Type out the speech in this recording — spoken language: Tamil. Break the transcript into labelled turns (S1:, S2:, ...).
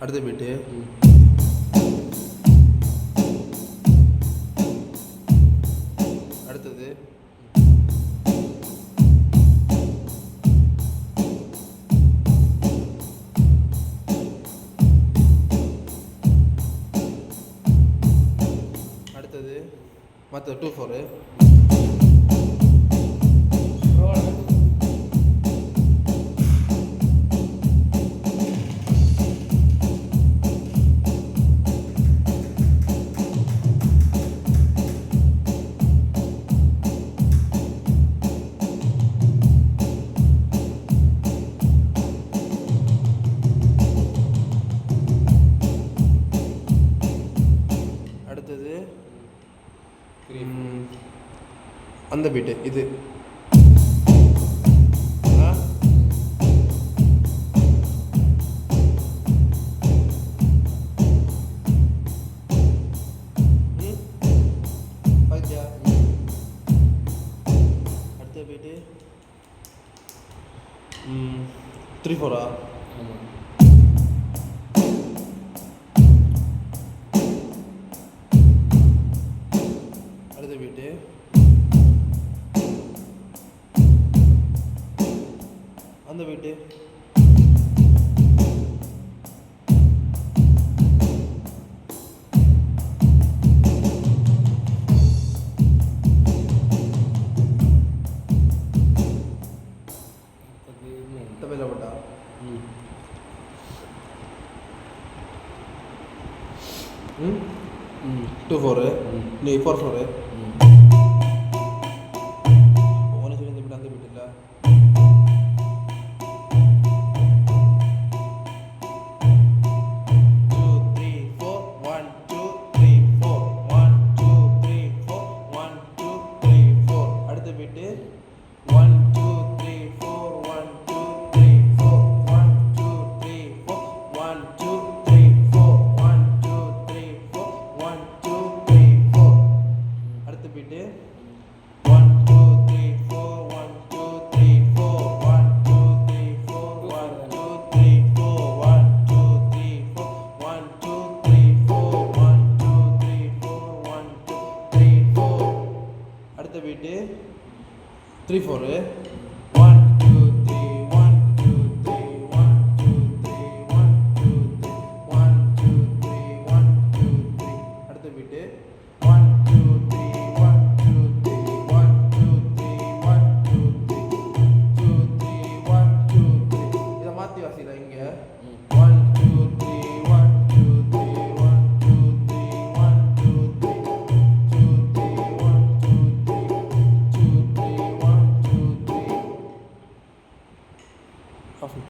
S1: அடுத்த பீட்டு அடுத்தது அடுத்தது மற்ற 2/4 அடுத்தது அந்த பீட்டு இது அடுத்த பீட்டு 3/4 அடுத்த பீட்டு அந்த பீட்டு தபையில போட்டா 2/4 நீ 4/4 ഓനെ ചൊല്ലി ബീട്ട് അന്ത ബീട്ടില്ല 2 3 4 1 2 3 4 1 2 3 4 1 2 3 4 അടുത്ത ബീട്ട് 1 2 3 4 1 2 3 4 1 2 3 4 1 2 3 4 1 2 3 4 1 2 3 4 அடுத்த பீட்டு 1 2 3 4 1 2 3 4 1 2 3 4 1 2 3 4 1 2 3 4 1 2 3 4 1 2 3 4 1 2 3 4 அடுத்த பீட்டு 3/4 1 2 3 1 2 3 1 2 3 1 2 3 1 2 3 1 2 3 அடுத்த பீட்டு 1 2 3 1 2 3 1 2 3 1 2 3 2 3 1 2 3 இதை மாற்றி வாசிடா இங்கே